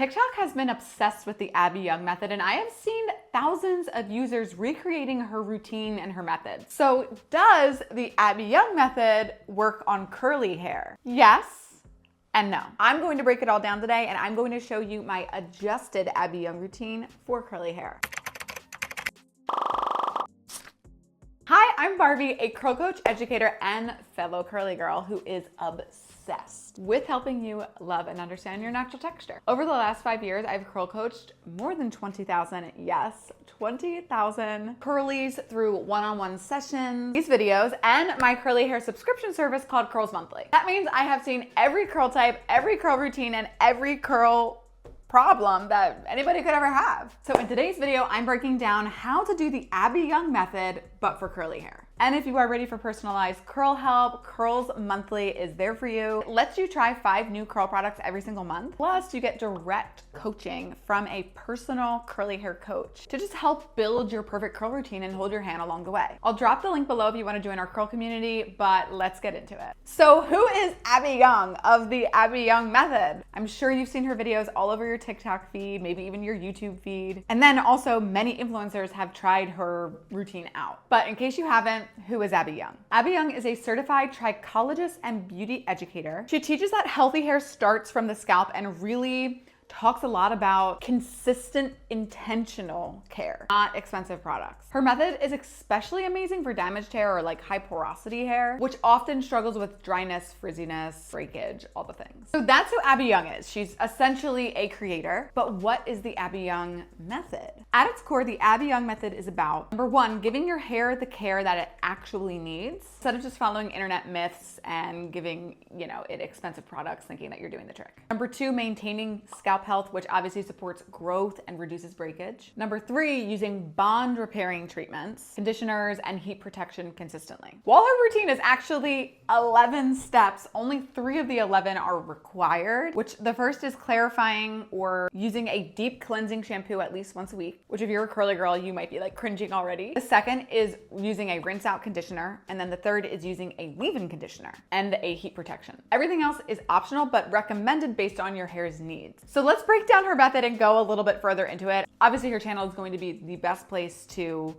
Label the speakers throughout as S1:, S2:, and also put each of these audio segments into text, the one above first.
S1: TikTok has been obsessed with the Abbey Yung method, and I have seen thousands of users recreating her routine and her method. So does the Abbey Yung method work on curly hair? Yes and no. I'm going to break it all down today, and I'm going to show you my adjusted Abbey Yung routine for curly hair. Hi, I'm Barbie, a curl coach, educator, and fellow curly girl who is obsessed with helping you love and understand your natural texture. Over the last 5 years, I've curl coached more than 20,000, yes, 20,000 curlies through one-on-one sessions, these videos, and my curly hair subscription service called Curls Monthly. That means I have seen every curl type, every curl routine, and every curl problem that anybody could ever have. So in today's video, I'm breaking down how to do the Abbey Yung method, but for curly hair. And if you are ready for personalized curl help, Curls Monthly is there for you. It lets you try 5 new curl products every single month. Plus, you get direct coaching from a personal curly hair coach to just help build your perfect curl routine and hold your hand along the way. I'll drop the link below if you want to join our curl community, but let's get into it. So who is Abbey Yung of the Abbey Yung method? I'm sure you've seen her videos all over your TikTok feed, maybe even your YouTube feed. And then also many influencers have tried her routine out. But in case you haven't, who is Abbey Yung? Abbey Yung is a certified trichologist and beauty educator. She teaches that healthy hair starts from the scalp and really talks a lot about consistent, intentional care, not expensive products. Her method is especially amazing for damaged hair or like high porosity hair, which often struggles with dryness, frizziness, breakage, all the things. So that's who Abbey Yung is. She's essentially a creator, but what is the Abbey Yung method? At its core, the Abbey Yung method is about, number one, giving your hair the care that it actually needs, instead of just following internet myths and giving, it expensive products thinking that you're doing the trick. Number two, maintaining scalp health, which obviously supports growth and reduces breakage. Number three, using bond repairing treatments, conditioners, and heat protection consistently. While her routine is actually 11 steps, only 3 of the 11 are required, which the first is clarifying or using a deep cleansing shampoo at least once a week, which if you're a curly girl, you might be like cringing already. The second is using a rinse out conditioner. And then the third is using a leave-in conditioner and a heat protection. Everything else is optional, but recommended based on your hair's needs. So let's break down her method and go a little bit further into it. Obviously, her channel is going to be the best place to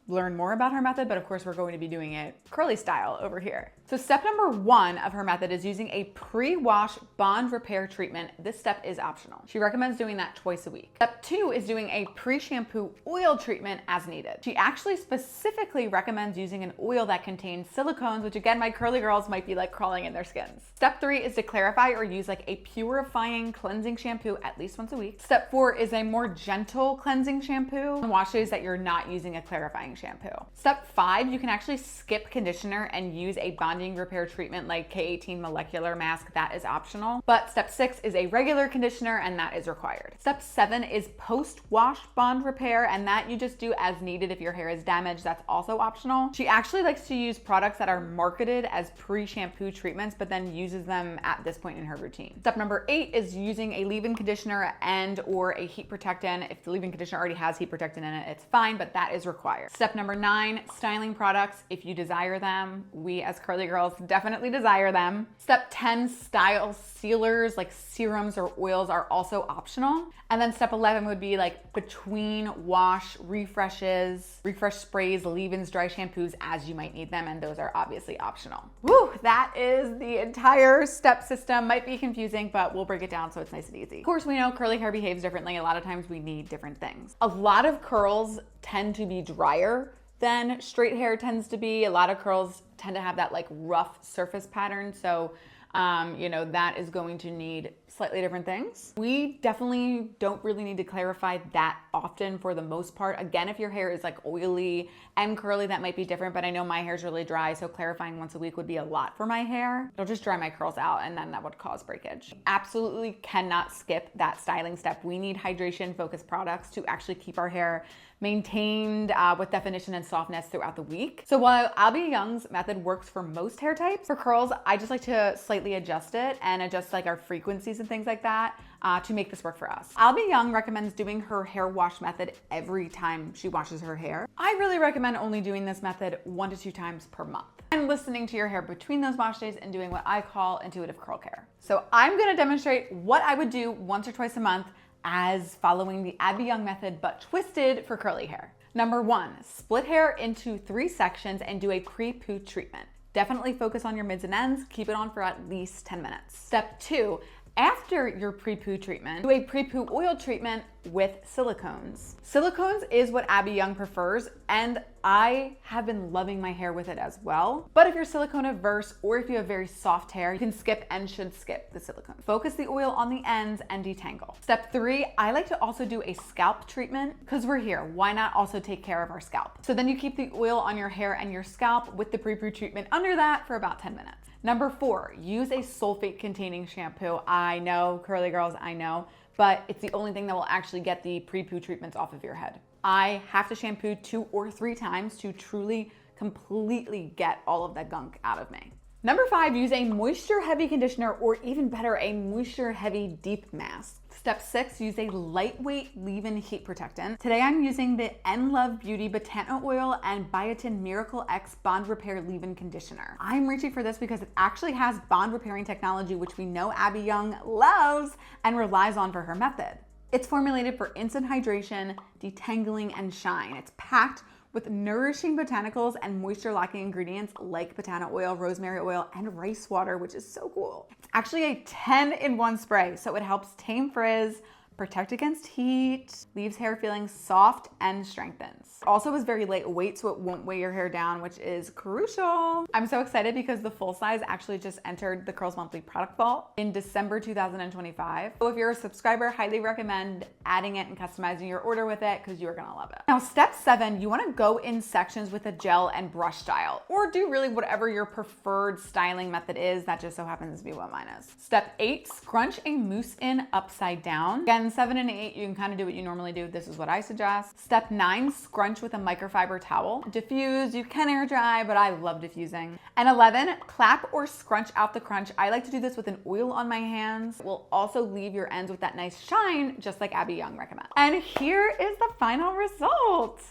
S1: learn more about her method, but of course we're going to be doing it curly style over here. So step number 1 of her method is using a pre-wash bond repair treatment. This step is optional. She recommends doing that twice a week. Step 2 is doing a pre-shampoo oil treatment as needed. She actually specifically recommends using an oil that contains silicones, which again, my curly girls might be like crawling in their skins. Step 3 is to clarify or use like a purifying cleansing shampoo at least once a week. Step 4 is a more gentle cleansing shampoo on wash days that you're not using a clarifying shampoo. Step 5, you can actually skip conditioner and use a bonding repair treatment like K18 molecular mask. That is optional. But step 6 is a regular conditioner, and that is required. Step 7 is post-wash bond repair, and that you just do as needed if your hair is damaged. That's also optional. She actually likes to use products that are marketed as pre-shampoo treatments, but then uses them at this point in her routine. Step number 8 is using a leave-in conditioner and or a heat protectant. If the leave-in conditioner already has heat protectant in it, it's fine, but that is required. Step number 9, styling products if you desire them. We as curly girls definitely desire them. Step 10, style sealers like serums or oils are also optional. And then step 11 would be like between wash refreshes, refresh sprays, leave-ins, dry shampoos as you might need them, and those are obviously optional. Woo, that is the entire step system. Might be confusing, but we'll break it down so it's nice and easy. Of course, we know curly hair behaves differently. A lot of times we need different things. A lot of curls tend to be drier than straight hair tends to be. A lot of curls tend to have that like rough surface pattern. So, that is going to need slightly different things. We definitely don't really need to clarify that often for the most part. Again, if your hair is like oily and curly, that might be different, but I know my hair is really dry, so clarifying once a week would be a lot for my hair. It'll just dry my curls out, and then that would cause breakage. Absolutely cannot skip that styling step. We need hydration focused products to actually keep our hair maintained with definition and softness throughout the week. So while Abbey Yung's method works for most hair types, for curls, I just like to slightly adjust it and adjust like our frequencies and things like that to make this work for us. Abbey Yung recommends doing her hair wash method every time she washes her hair. I really recommend only doing this method 1 to 2 times per month, and listening to your hair between those wash days and doing what I call intuitive curl care. So I'm gonna demonstrate what I would do once or twice a month as following the Abbey Yung method, but twisted for curly hair. Number 1, split hair into 3 sections and do a pre-poo treatment. Definitely focus on your mids and ends. Keep it on for at least 10 minutes. Step 2, after your pre-poo treatment, do a pre-poo oil treatment with silicones. Silicones is what Abbey Yung prefers, and I have been loving my hair with it as well. But if you're silicone averse or if you have very soft hair, you can skip and should skip the silicone. Focus the oil on the ends and detangle. Step 3, I like to also do a scalp treatment because we're here. Why not also take care of our scalp? So then you keep the oil on your hair and your scalp with the pre-poo treatment under that for about 10 minutes. Number 4, use a sulfate containing shampoo. I know, curly girls, I know, but it's the only thing that will actually get the pre-poo treatments off of your head. I have to shampoo 2 or 3 times to truly, completely get all of that gunk out of me. Number 5, use a moisture heavy conditioner, or even better, a moisture heavy deep mask. Step 6, use a lightweight leave-in heat protectant. Today I'm using the Love Beauty Botano Oil and Biotin Miracle X Bond Repair Leave-In Conditioner. I'm reaching for this because it actually has bond repairing technology, which we know Abbey Yung loves and relies on for her method. It's formulated for instant hydration, detangling, and shine. It's packed with nourishing botanicals and moisture-locking ingredients like botano oil, rosemary oil, and rice water, which is so cool. It's actually a 10-in-1 spray, so it helps tame frizz, protect against heat, leaves hair feeling soft, and strengthens. Also is very lightweight, so it won't weigh your hair down, which is crucial. I'm so excited because the full size actually just entered the Curls Monthly product vault in December 2025. So if you're a subscriber, highly recommend adding it and customizing your order with it because you're gonna love it. Now, step 7, you wanna go in sections with a gel and brush style, or do really whatever your preferred styling method is. That just so happens to be what mine is. Step 8, scrunch a mousse in upside down. Again, 7 and 8, you can kind of do what you normally do. This is what I suggest. Step 9, scrunch with a microfiber towel. Diffuse, you can air dry, but I love diffusing. And 11, clap or scrunch out the crunch. I like to do this with an oil on my hands. Will also leave your ends with that nice shine, just like Abbey Yung recommends. And here is the final result.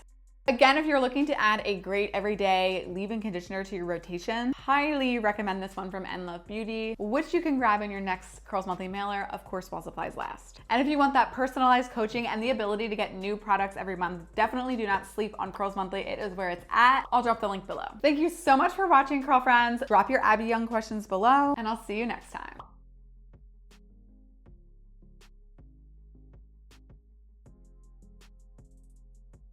S1: Again, if you're looking to add a great everyday leave-in conditioner to your rotation, highly recommend this one from Love Beauty, which you can grab in your next Curls Monthly mailer, of course, while supplies last. And if you want that personalized coaching and the ability to get new products every month, definitely do not sleep on Curls Monthly. It is where it's at. I'll drop the link below. Thank you so much for watching, Curl friends. Drop your Abbey Yung questions below, and I'll see you next time.